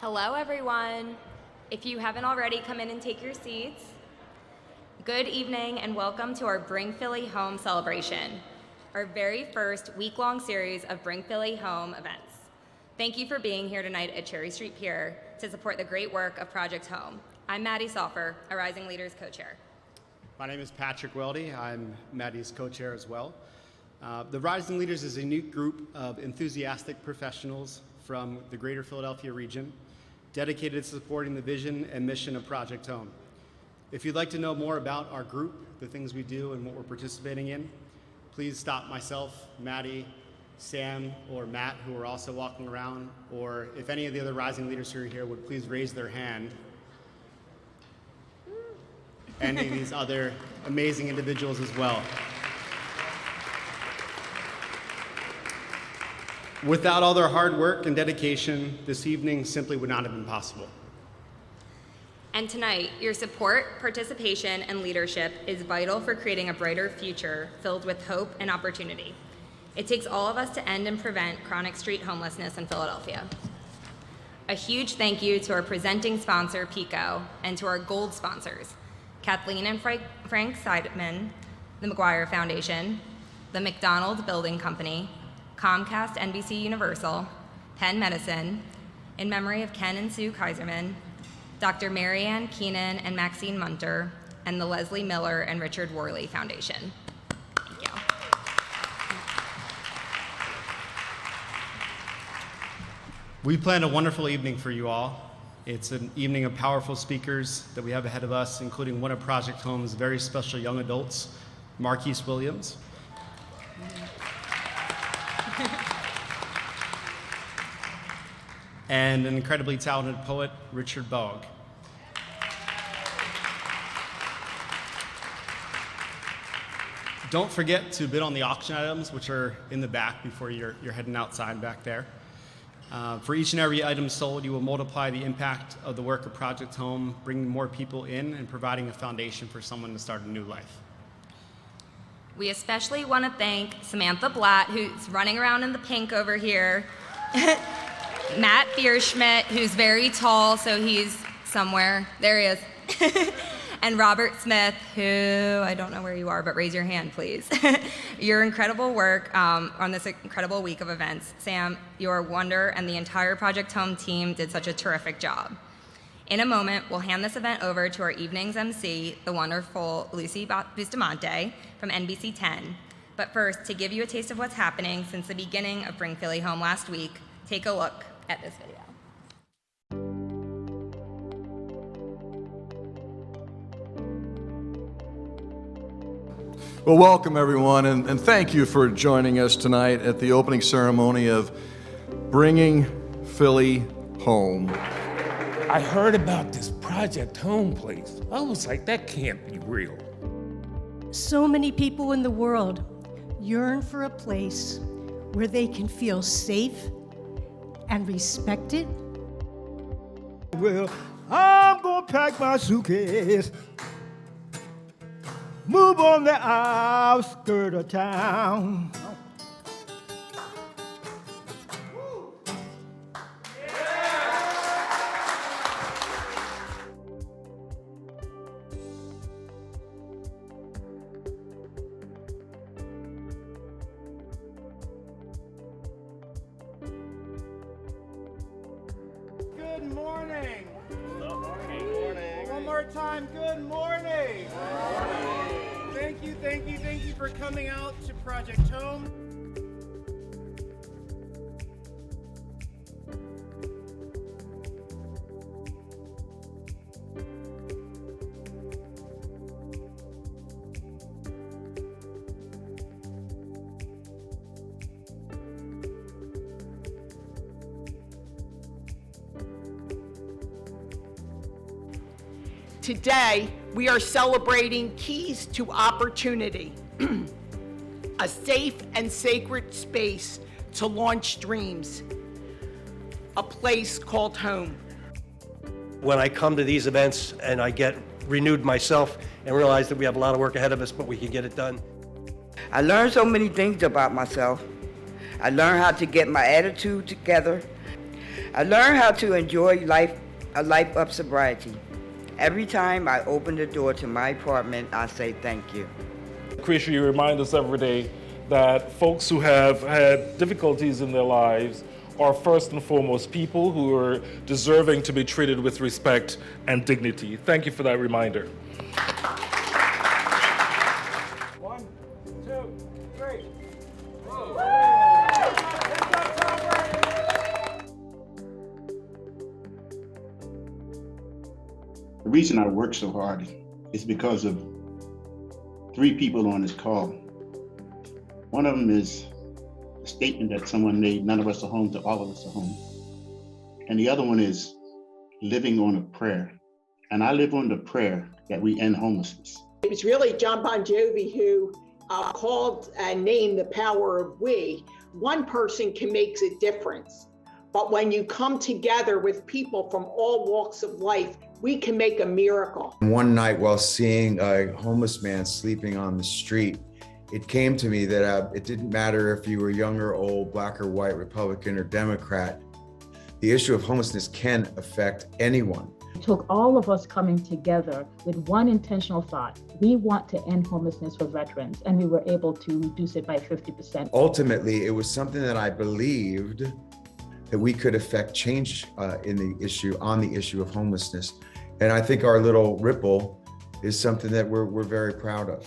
Hello, everyone. If you haven't already, come in and take your seats. Good evening and welcome to our Bring Philly Home celebration, our very first week-long series of Bring Philly Home events. Thank you for being here tonight at Cherry Street Pier to support the great work of Project Home. I'm Maddie Soffer, a Rising Leaders co-chair. My name is Patrick Weldy. I'm Maddie's co-chair as well. The Rising Leaders is a unique group of enthusiastic professionals from the greater Philadelphia region, dedicated to supporting the vision and mission of Project Home. If you'd like to know more about our group, the things we do, and what we're participating in, please stop myself, Maddie, Sam, or Matt, who are also walking around, or if any of the other Rising Leaders who are here would please raise their hand. And these other amazing individuals as well. Without all their hard work and dedication, this evening simply would not have been possible. And tonight, your support, participation, and leadership is vital for creating a brighter future filled with hope and opportunity. It takes all of us to end and prevent chronic street homelessness in Philadelphia. A huge thank you to our presenting sponsor, PICO, and to our gold sponsors, Kathleen and Frank Seidman, the McGuire Foundation, the McDonald Building Company, Comcast NBC Universal, Penn Medicine, in memory of Ken and Sue Kaiserman, Dr. Marianne Keenan and Maxine Munter, and the Leslie Miller and Richard Worley Foundation. Thank you. We planned a wonderful evening for you all. It's an evening of powerful speakers that we have ahead of us, including one of Project Home's very special young adults, Marquise Williams. And an incredibly talented poet, Richard Boag. Don't forget to bid on the auction items, which are in the back before you're heading outside back there. For each and every item sold, you will multiply the impact of the work of Project Home, bringing more people in and providing a foundation for someone to start a new life. We especially want to thank Samantha Blatt, who's running around in the pink over here, Matt Bierschmidt, who's very tall, so he's somewhere. There he is. And Robert Smith, who, I don't know where you are, but raise your hand, please. Your incredible work on this incredible week of events. Sam, your wonder and the entire Project Home team did such a terrific job. In a moment, we'll hand this event over to our evening's MC, the wonderful Lucy Bustamante from NBC 10. But first, to give you a taste of what's happening since the beginning of Bring Philly Home last week, take a look at this video. Well, welcome everyone, and thank you for joining us tonight at the opening ceremony of Bringing Philly Home. I heard about this Project Home place. I was like, that can't be real. So many people in the world yearn for a place where they can feel safe and respected. Well, I'm gonna pack my suitcase, move on the outskirts of town. Good morning. Good morning. One more time, good morning. Good morning. Thank you for coming out to Project Home. Today, we are celebrating Keys to Opportunity, a safe and sacred space to launch dreams, a place called home. When I come to these events and I get renewed myself and realize that we have a lot of work ahead of us, but we can get it done. I learned so many things about myself. I learned how to get my attitude together. I learned how to enjoy a life of sobriety. Every time I open the door to my apartment, I say thank you. Krisha, you remind us every day that folks who have had difficulties in their lives are first and foremost people who are deserving to be treated with respect and dignity. Thank you for that reminder. 1, 2, 3. The reason I work so hard is because of 3 people on this call. One of them is a statement that someone made, none of us are home till all of us are home. And the other one is living on a prayer. And I live on the prayer that we end homelessness. It was really John Bon Jovi who called and named the power of we. One person can make a difference. But when you come together with people from all walks of life, we can make a miracle. One night while seeing a homeless man sleeping on the street, it came to me that it didn't matter if you were young or old, black or white, Republican or Democrat. The issue of homelessness can affect anyone. It took all of us coming together with one intentional thought. We want to end homelessness for veterans, and we were able to reduce it by 50%. Ultimately, it was something that I believed that we could affect change on the issue of homelessness. And I think our little ripple is something that we're very proud of.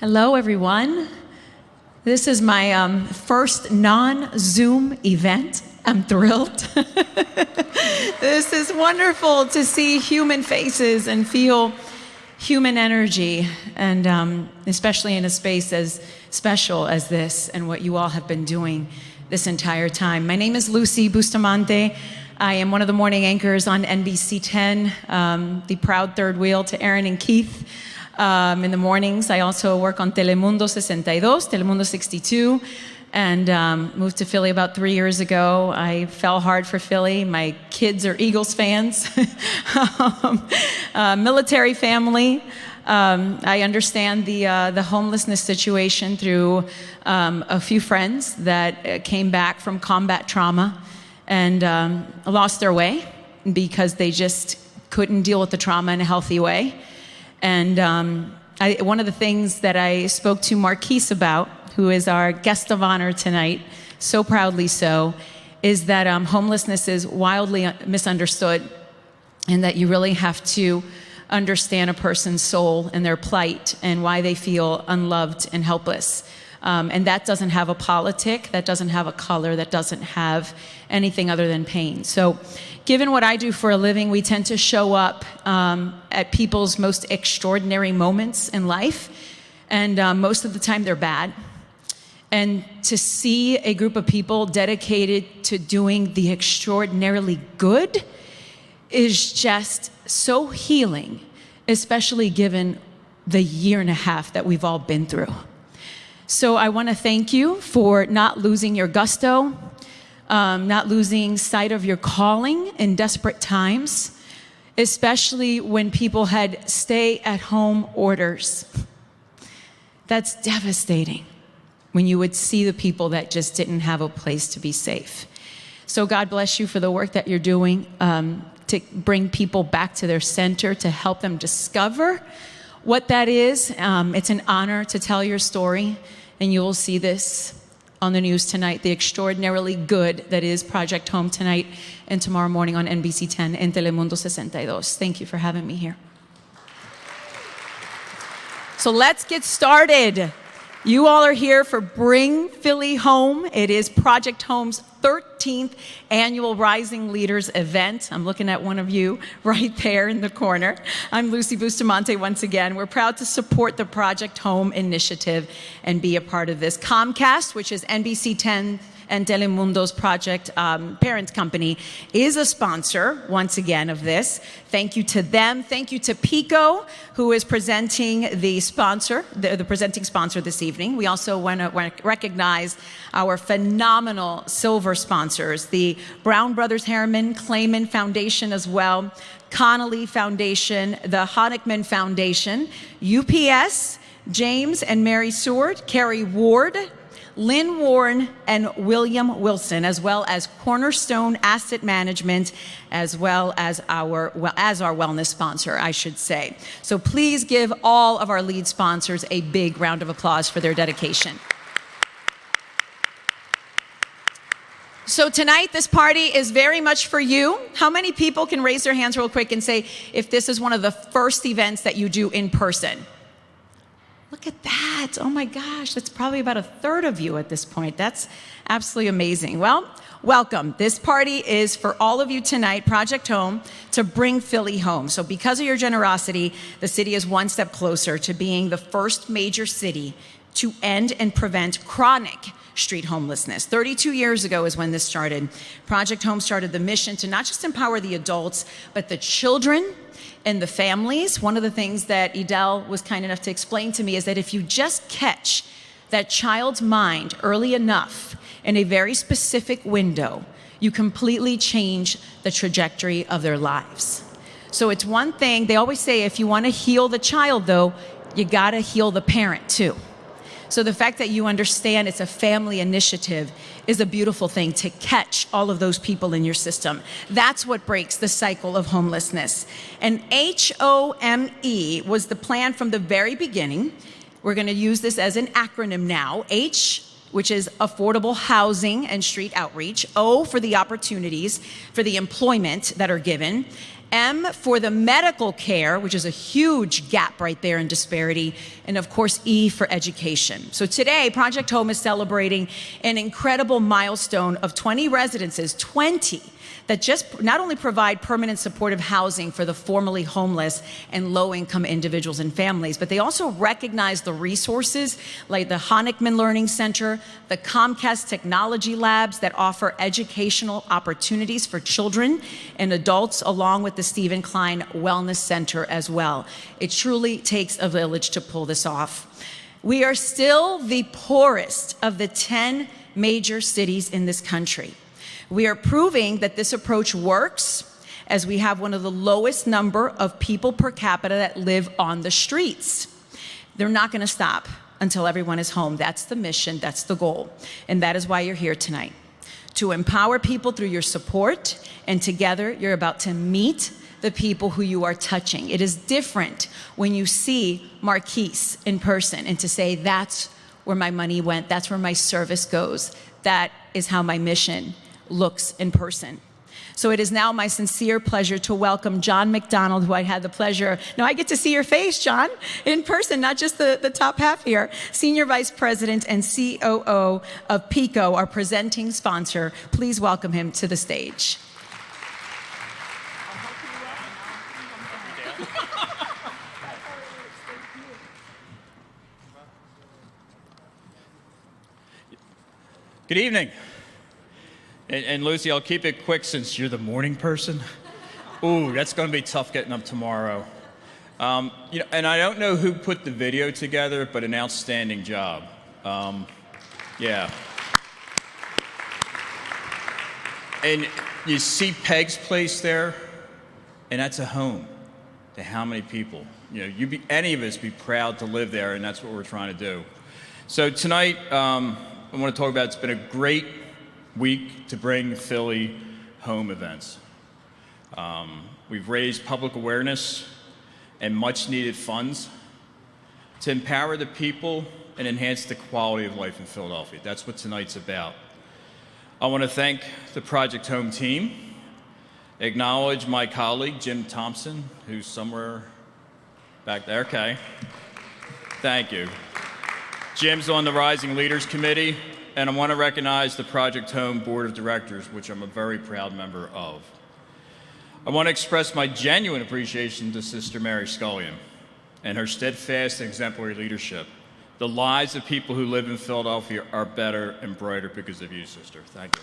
Hello, everyone. This is my first non-Zoom event. I'm thrilled. This is wonderful to see human faces and feel human energy, and especially in a space as special as this and what you all have been doing this entire time. My name is Lucy Bustamante. I am one of the morning anchors on NBC 10, the proud third wheel to Aaron and Keith. In the mornings, I also work on Telemundo 62, Telemundo 62, and moved to Philly about 3 years ago. I fell hard for Philly. My kids are Eagles fans. Military family. I understand the homelessness situation through a few friends that came back from combat trauma and lost their way because they just couldn't deal with the trauma in a healthy way. And one of the things that I spoke to Marquise about, who is our guest of honor tonight, so proudly so, is that homelessness is wildly misunderstood, and that you really have to understand a person's soul and their plight and why they feel unloved and helpless. And that doesn't have a politic, that doesn't have a color, that doesn't have anything other than pain. So given what I do for a living, we tend to show up at people's most extraordinary moments in life, and most of the time they're bad. And to see a group of people dedicated to doing the extraordinarily good is just so healing, especially given the year and a half that we've all been through. So I want to thank you for not losing your gusto, not losing sight of your calling in desperate times, especially when people had stay-at-home orders. That's devastating when you would see the people that just didn't have a place to be safe. So God bless you for the work that you're doing to bring people back to their center, to help them discover what that is. It's an honor to tell your story, and you will see this on the news tonight, the extraordinarily good that is Project Home tonight and tomorrow morning on NBC 10 and Telemundo 62. Thank you for having me here. So let's get started. You all are here for Bring Philly Home. It is Project Home's 13th annual Rising Leaders event. I'm looking at one of you right there in the corner. I'm Lucy Bustamante once again. We're proud to support the Project Home initiative and be a part of this. Comcast, which is NBC 10 and Telemundo's project parent company, is a sponsor, once again, of this. Thank you to them. Thank you to Pico, who is presenting the sponsor, the presenting sponsor this evening. We also want to recognize our phenomenal silver sponsors, the Brown Brothers Harriman Clayman Foundation as well, Connolly Foundation, the Honigman Foundation, UPS, James and Mary Seward, Carrie Ward, Lynn Warren, and William Wilson, as well as Cornerstone Asset Management, as well as our wellness sponsor, I should say. So please give all of our lead sponsors a big round of applause for their dedication. So tonight, this party is very much for you. How many people can raise their hands real quick and say if this is one of the first events that you do in person? Look at that. Oh my gosh, that's probably about a third of you at this point. That's absolutely amazing. Well, welcome. This party is for all of you tonight, Project Home, to bring Philly home. So because of your generosity, the city is one step closer to being the first major city to end and prevent chronic street homelessness. 32 years ago is when this started. Project Home started the mission to not just empower the adults, but the children and the families. One of the things that Edel was kind enough to explain to me is that if you just catch that child's mind early enough in a very specific window, you completely change the trajectory of their lives. So it's one thing, they always say if you want to heal the child though, you gotta heal the parent too. So the fact that you understand it's a family initiative is a beautiful thing to catch all of those people in your system. That's what breaks the cycle of homelessness. And HOME was the plan from the very beginning. We're going to use this as an acronym now. H, which is affordable housing and street outreach. O for the opportunities for the employment that are given. M for the medical care, which is a huge gap right there in disparity, and of course E for education. So today, Project Home is celebrating an incredible milestone of 20 residences, 20, that just not only provide permanent supportive housing for the formerly homeless and low-income individuals and families, but they also recognize the resources like the Honickman Learning Center, the Comcast Technology Labs that offer educational opportunities for children and adults, along with the Stephen Klein Wellness Center as well. It truly takes a village to pull this off. We are still the poorest of the 10 major cities in this country. We are proving that this approach works as we have one of the lowest number of people per capita that live on the streets. They're not going to stop until everyone is home. That's the mission, that's the goal. And that is why you're here tonight, to empower people through your support, and together you're about to meet the people who you are touching. It is different when you see Marquise in person and to say, that's where my money went, that's where my service goes. That is how my mission looks in person. So it is now my sincere pleasure to welcome John McDonald, who I had the pleasure, now I get to see your face, John, in person, not just the top half here, Senior Vice President and COO of PICO, our presenting sponsor. Please welcome him to the stage. Good evening. And Lucy, I'll keep it quick since you're the morning person. Ooh, that's going to be tough getting up tomorrow. And I don't know who put the video together, but an outstanding job. Yeah. And you see Peg's place there, and that's a home to how many people? Any of us be proud to live there, and that's what we're trying to do. So tonight, I want to talk about, it's been a great week to bring Philly home events. We've raised public awareness and much needed funds to empower the people and enhance the quality of life in Philadelphia. That's what tonight's about. I want to thank the Project Home team, acknowledge my colleague, Jim Thompson, who's somewhere back there. Okay. Thank you. Jim's on the Rising Leaders Committee, and I want to recognize the Project Home Board of Directors, which I'm a very proud member of. I want to express my genuine appreciation to Sister Mary Scullion and her steadfast and exemplary leadership. The lives of people who live in Philadelphia are better and brighter because of you, Sister. Thank you.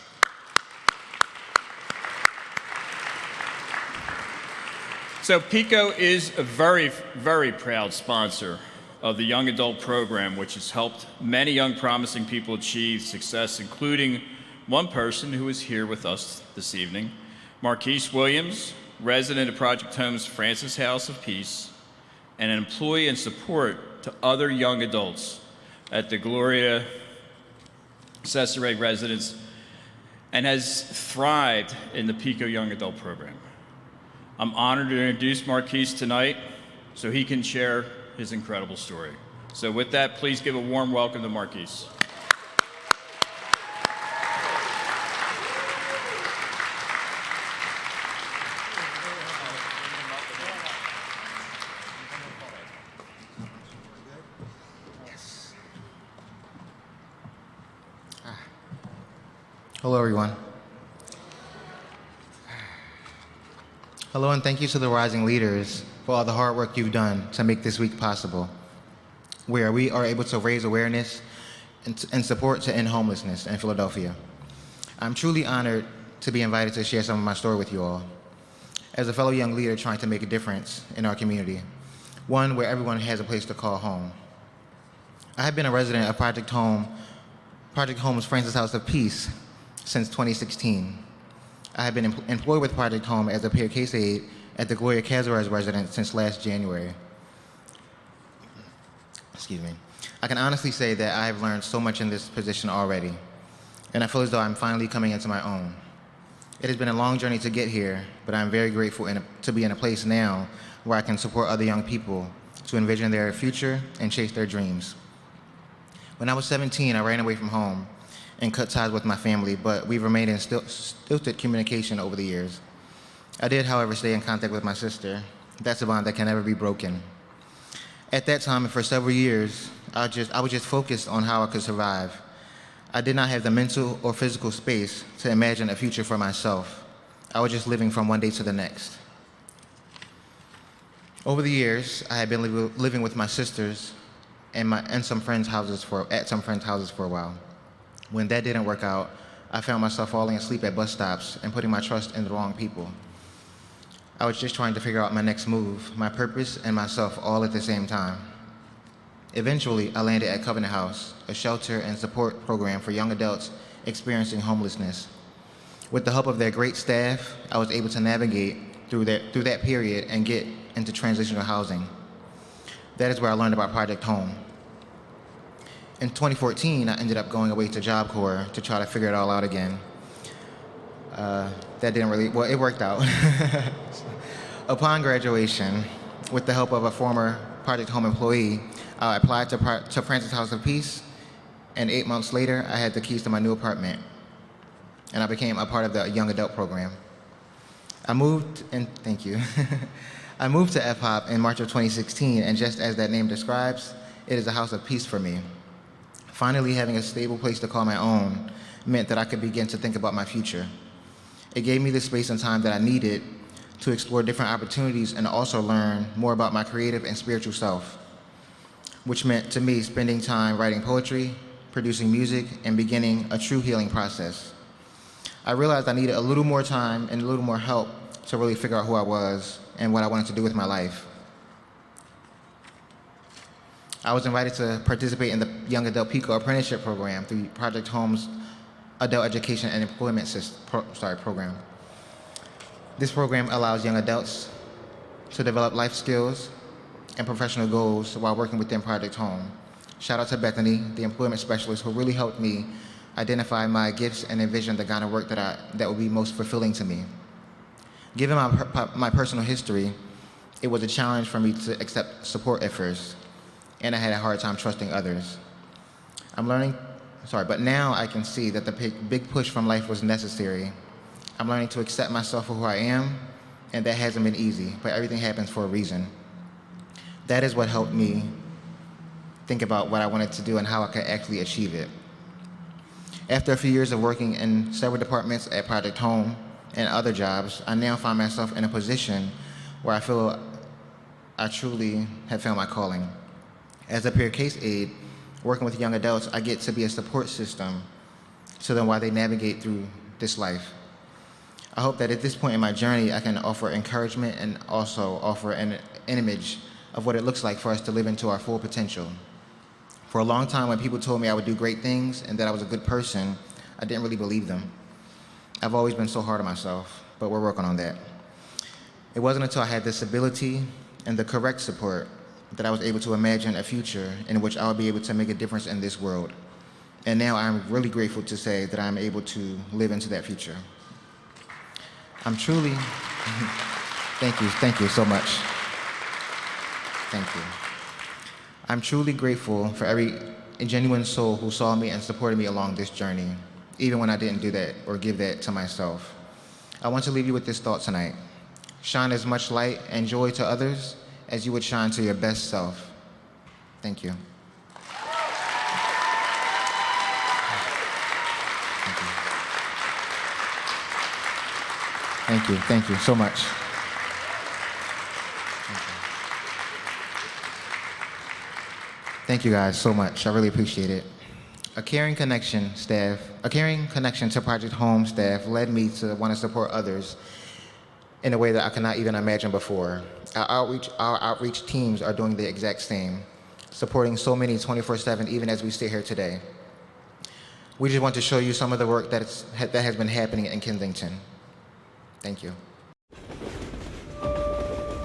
So PICO is a very, very proud sponsor of the Young Adult Program, which has helped many young promising people achieve success, including one person who is here with us this evening, Marquise Williams, resident of Project Home's Francis House of Peace, and an employee and support to other young adults at the Gloria Cesare residence and has thrived in the Pico Young Adult Program. I'm honored to introduce Marquise tonight so he can share his incredible story. So with that, please give a warm welcome to Marquise. Hello, everyone. Hello, and thank you to the Rising Leaders for all the hard work you've done to make this week possible, where we are able to raise awareness and support to end homelessness in Philadelphia. I'm truly honored to be invited to share some of my story with you all. As a fellow young leader trying to make a difference in our community, one where everyone has a place to call home. I have been a resident of Project Home's Francis House of Peace since 2016. I have been employed with Project Home as a peer case aide at the Gloria Cazares residence since last January. Excuse me. I can honestly say that I have learned so much in this position already, and I feel as though I'm finally coming into my own. It has been a long journey to get here, but I'm very grateful to be in a place now where I can support other young people to envision their future and chase their dreams. When I was 17, I ran away from home and cut ties with my family, but we've remained in stilted communication over the years. I did, however, stay in contact with my sister. That's a bond that can never be broken. At that time, and for several years, I was just focused on how I could survive. I did not have the mental or physical space to imagine a future for myself. I was just living from one day to the next. Over the years, I had been living with my sisters and some friends' houses for a while. When that didn't work out, I found myself falling asleep at bus stops and putting my trust in the wrong people. I was just trying to figure out my next move, my purpose, and myself all at the same time. Eventually, I landed at Covenant House, a shelter and support program for young adults experiencing homelessness. With the help of their great staff, I was able to navigate through that period and get into transitional housing. That is where I learned about Project Home. In 2014, I ended up going away to Job Corps to try to figure it all out again. That didn't really, well, it worked out. Upon graduation, with the help of a former Project Home employee, I applied to Francis House of Peace, and 8 months later, I had the keys to my new apartment, and I became a part of the young adult program. I moved to FHOP in March of 2016, and just as that name describes, it is a house of peace for me. Finally, having a stable place to call my own meant that I could begin to think about my future. It gave me the space and time that I needed to explore different opportunities and also learn more about my creative and spiritual self, which meant to me spending time writing poetry, producing music, and beginning a true healing process. I realized I needed a little more time and a little more help to really figure out who I was and what I wanted to do with my life. I was invited to participate in the Young Adult Pico Apprenticeship Program through Project Home's Adult Education and Employment Program. This program allows young adults to develop life skills and professional goals while working within Project Home. Shout out to Bethany, the employment specialist, who really helped me identify my gifts and envision the kind of work that would be most fulfilling to me. Given my personal history, it was a challenge for me to accept support at first, and I had a hard time trusting others. But now I can see that the big push from life was necessary. I'm learning to accept myself for who I am, and that hasn't been easy, but everything happens for a reason. That is what helped me think about what I wanted to do and how I could actually achieve it. After a few years of working in several departments at Project Home and other jobs, I now find myself in a position where I feel I truly have found my calling. As a peer case aide, working with young adults, I get to be a support system to them while they navigate through this life. I hope that at this point in my journey, I can offer encouragement and also offer an image of what it looks like for us to live into our full potential. For a long time, when people told me I would do great things and that I was a good person, I didn't really believe them. I've always been so hard on myself, but we're working on that. It wasn't until I had this ability and the correct support that I was able to imagine a future in which I would be able to make a difference in this world. And now I'm really grateful to say that I'm able to live into that future. I'm truly, thank you so much. Thank you. I'm truly grateful for every genuine soul who saw me and supported me along this journey, even when I didn't do that or give that to myself. I want to leave you with this thought tonight. Shine as much light and joy to others as you would shine to your best self. Thank you. Thank you so much. Thank you guys so much. I really appreciate it. A caring connection to Project Home staff led me to want to support others in a way that I could not even imagine before. Our outreach teams are doing the exact same, supporting so many 24/7, even as we sit here today. We just want to show you some of the work that has been happening in Kensington. Thank you.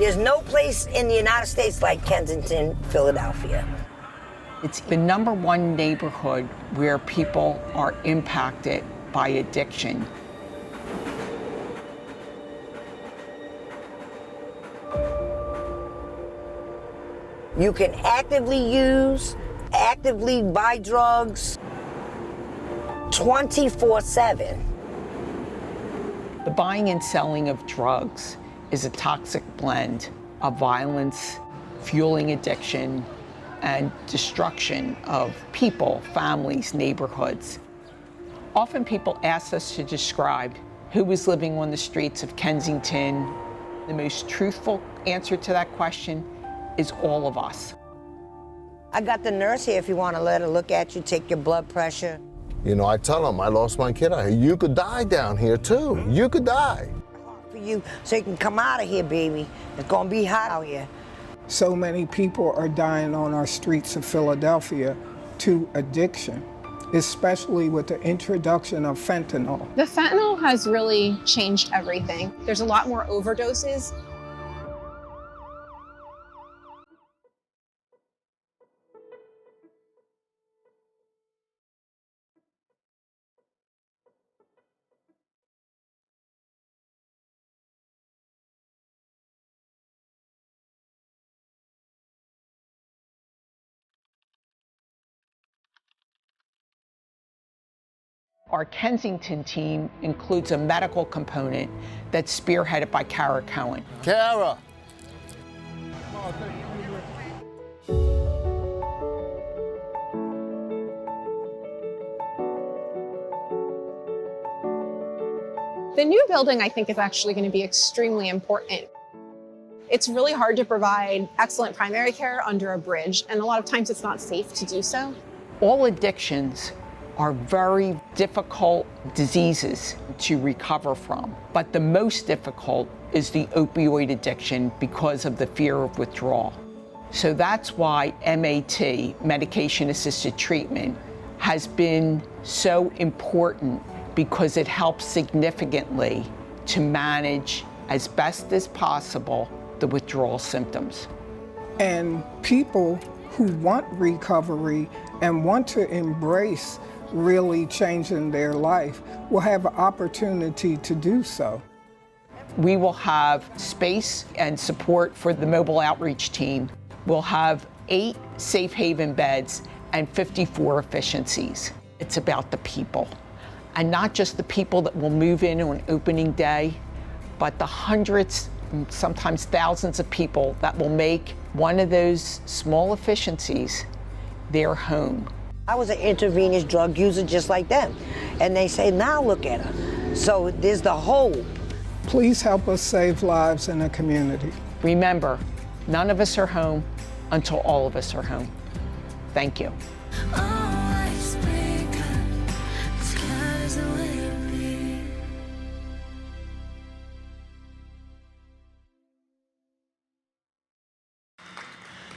There's no place in the United States like Kensington, Philadelphia. It's the #1 neighborhood where people are impacted by addiction. You can actively use, actively buy drugs 24/7. The buying and selling of drugs is a toxic blend of violence, fueling addiction, and destruction of people, families, neighborhoods. Often people ask us to describe who is living on the streets of Kensington. The most truthful answer to that question is all of us. I got the nurse here if you want to let her look at you, take your blood pressure. You know, I tell them I lost my kid out here. You could die down here too. You could die. For you, so you can come out of here, baby. It's gonna be hot out here. So many people are dying on our streets of Philadelphia to addiction, especially with the introduction of fentanyl. The fentanyl has really changed everything. There's a lot more overdoses. Our Kensington team includes a medical component that's spearheaded by Kara Cohen. Kara! The new building, I think, is actually going to be extremely important. It's really hard to provide excellent primary care under a bridge, and a lot of times it's not safe to do so. All addictions are very difficult diseases to recover from, but the most difficult is the opioid addiction because of the fear of withdrawal. So that's why MAT, medication-assisted treatment, has been so important, because it helps significantly to manage as best as possible the withdrawal symptoms. And people who want recovery and want to embrace really changing their life will have an opportunity to do so. We will have space and support for the mobile outreach team. We'll have 8 safe haven beds and 54 efficiencies. It's about the people, and not just the people that will move in on opening day, but the hundreds, sometimes thousands of people that will make one of those small efficiencies their home. I was an intravenous drug user just like them. And they say, now look at her. So there's the hope. Please help us save lives in the community. Remember, none of us are home until all of us are home. Thank you.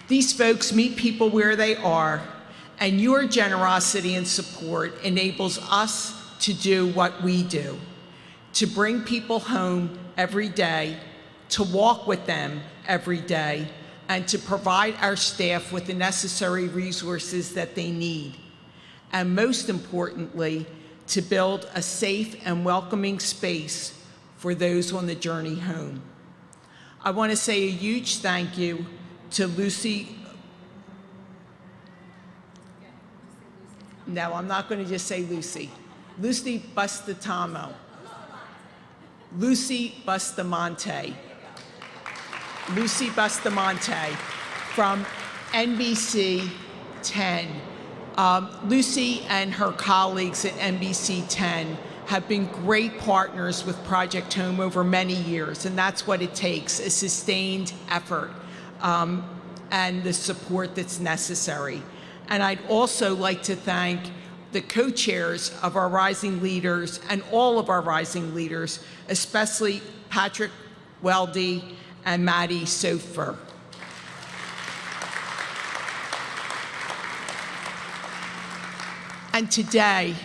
These folks meet people where they are, and your generosity and support enables us to do what we do, to bring people home every day, to walk with them every day, and to provide our staff with the necessary resources that they need. And most importantly, to build a safe and welcoming space for those on the journey home. I want to say a huge thank you to Lucy. No, I'm not going to just say Lucy. Lucy Bustamante. Lucy Bustamante. Lucy Bustamante from NBC 10. Lucy and her colleagues at NBC 10 have been great partners with Project Home over many years, and that's what it takes, a sustained effort and the support that's necessary. And I'd also like to thank the co-chairs of our Rising Leaders and all of our Rising Leaders, especially Patrick Weldy and Maddie Sofer. And today,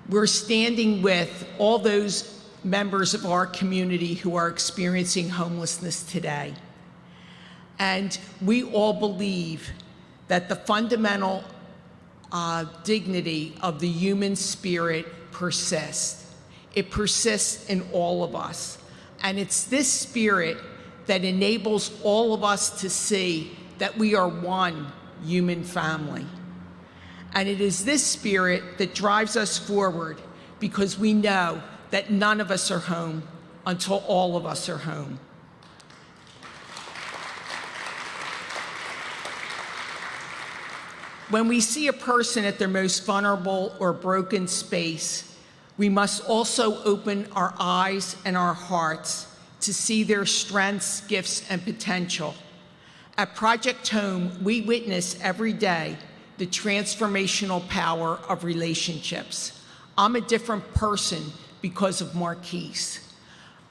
we're standing with all those members of our community who are experiencing homelessness today. And we all believe that the fundamental dignity of the human spirit persists. It persists in all of us. And it's this spirit that enables all of us to see that we are one human family. And it is this spirit that drives us forward, because we know that none of us are home until all of us are home. When we see a person at their most vulnerable or broken space, we must also open our eyes and our hearts to see their strengths, gifts, and potential. At Project Home, we witness every day the transformational power of relationships. I'm a different person because of Marquise,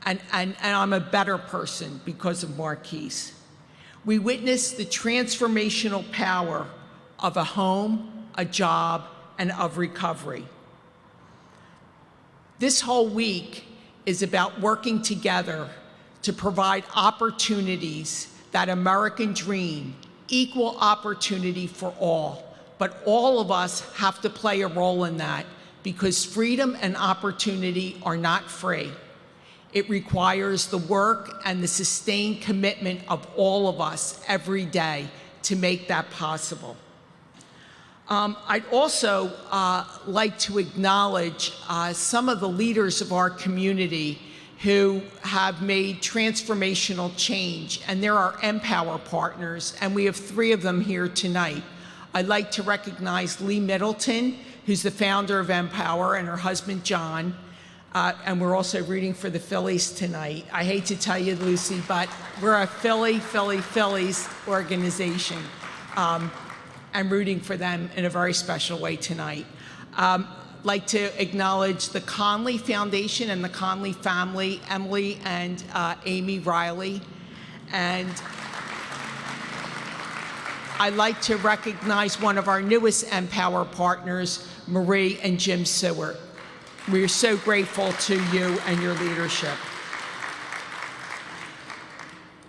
and I'm a better person because of Marquise. We witness the transformational power of a home, a job, and of recovery. This whole week is about working together to provide opportunities, that American dream, equal opportunity for all. But all of us have to play a role in that, because freedom and opportunity are not free. It requires the work and the sustained commitment of all of us every day to make that possible. I'd also like to acknowledge some of the leaders of our community who have made transformational change, and they're our Empower partners, and we have 3 of them here tonight. I'd like to recognize Lee Middleton, who's the founder of Empower, and her husband, John. And we're also rooting for the Phillies tonight. I hate to tell you, Lucy, but we're a Phillies organization. I'm rooting for them in a very special way tonight. I'd like to acknowledge the Conley Foundation and the Conley family, Emily and Amy Riley. And I'd like to recognize one of our newest Empower partners, Marie and Jim Seward. We are so grateful to you and your leadership.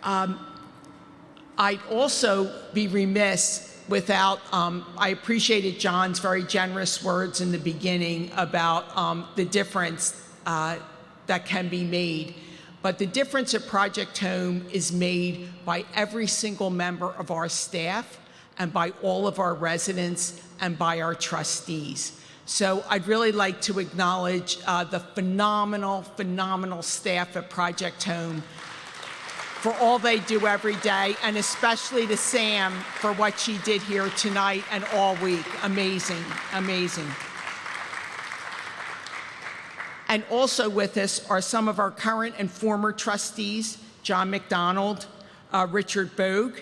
I'd also be remiss without, I appreciated John's very generous words in the beginning about the difference that can be made. But the difference at Project Home is made by every single member of our staff and by all of our residents and by our trustees. So I'd really like to acknowledge the phenomenal staff at Project Home for all they do every day, and especially to Sam for what she did here tonight and all week. Amazing, amazing. And also with us are some of our current and former trustees, John McDonald, Richard Bogue,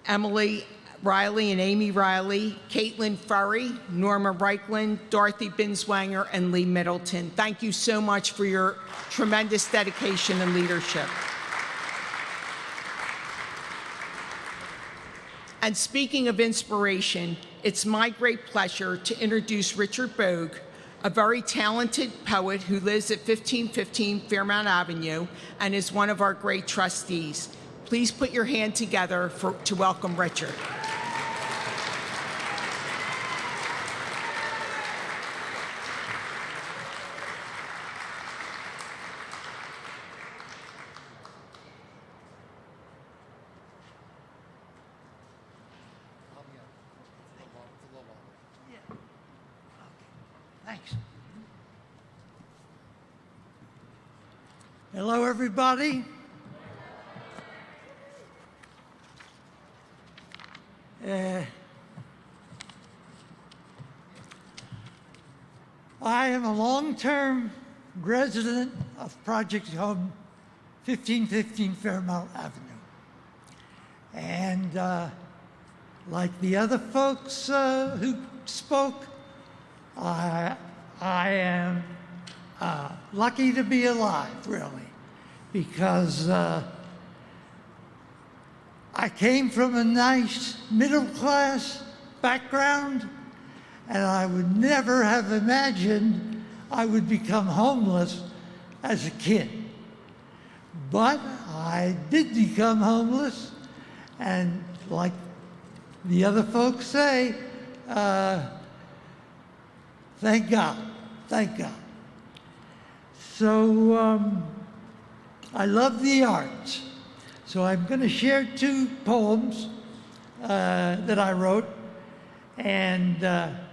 Emily Riley and Amy Riley, Caitlin Furry, Norma Reichland, Dorothy Binswanger, and Lee Middleton. Thank you so much for your tremendous dedication and leadership. And speaking of inspiration, it's my great pleasure to introduce Richard Bogue, a very talented poet who lives at 1515 Fairmount Avenue and is one of our great trustees. Please put your hand together to welcome Richard. Thanks. Hello, everybody. I am a long-term resident of Project Home, 1515 Fairmount Avenue. And like the other folks who spoke, I am lucky to be alive, really, because I came from a nice middle-class background, and I would never have imagined I would become homeless as a kid. But I did become homeless, and like the other folks say, thank God, thank God. So I love the arts. So I'm going to share 2 poems that I wrote. And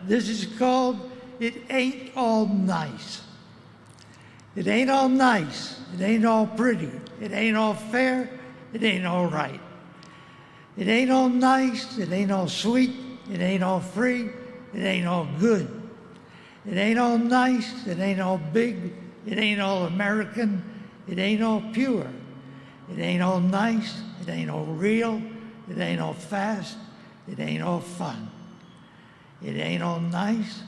this is called It Ain't All Nice. It ain't all nice. It ain't all pretty. It ain't all fair. It ain't all right. It ain't all nice. It ain't all sweet. It ain't all free. It ain't all good. It ain't all nice. It ain't all big. It ain't all American. It ain't all pure. It ain't all nice. It ain't all real. It ain't all fast. It ain't all fun. It ain't all nice.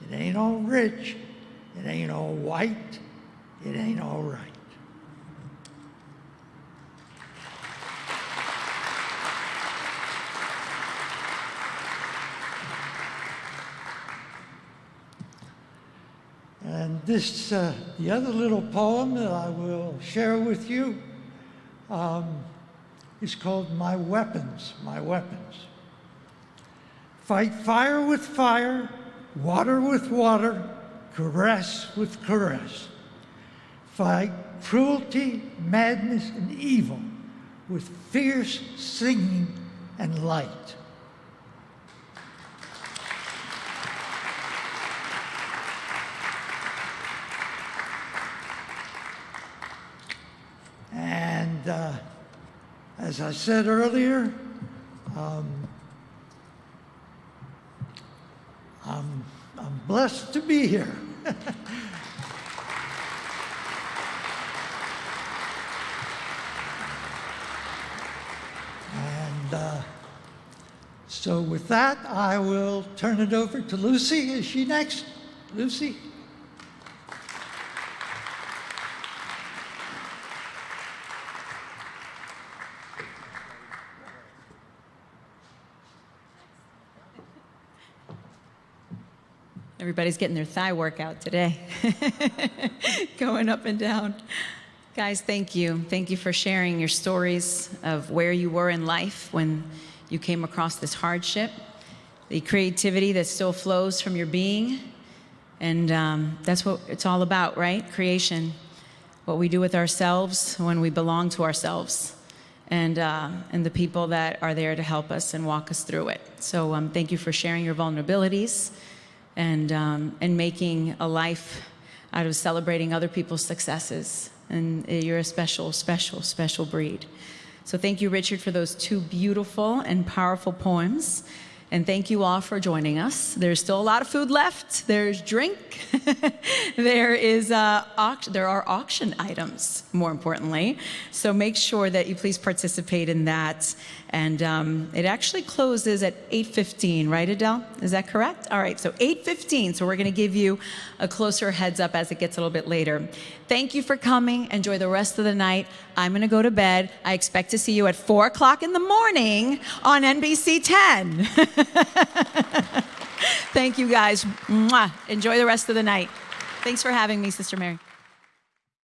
It ain't all rich. It ain't all white. It ain't all right. And this, the other little poem that I will share with you is called My Weapons, My Weapons. Fight fire with fire, water with water, caress with caress. Fight cruelty, madness, and evil with fierce singing and light. And as I said earlier, I'm blessed to be here. And so with that, I will turn it over to Lucy. Is she next? Lucy? Everybody's getting their thigh workout today. Going up and down. Guys, thank you. Thank you for sharing your stories of where you were in life when you came across this hardship, the creativity that still flows from your being. And that's what it's all about, right? Creation. What we do with ourselves when we belong to ourselves. And the people that are there to help us and walk us through it. So thank you for sharing your vulnerabilities and making a life out of celebrating other people's successes. And you're a special, special, special breed. So thank you, Richard, for those 2 beautiful and powerful poems. And thank you all for joining us. There's still a lot of food left. There's drink. There are auction items, more importantly. So make sure that you please participate in that. And it actually closes at 8:15, right, Adele? Is that correct? All right, so 8:15. So we're going to give you a closer heads up as it gets a little bit later. Thank you for coming. Enjoy the rest of the night. I'm going to go to bed. I expect to see you at 4 o'clock in the morning on NBC 10. Thank you, guys. Mwah. Enjoy the rest of the night. Thanks for having me, Sister Mary.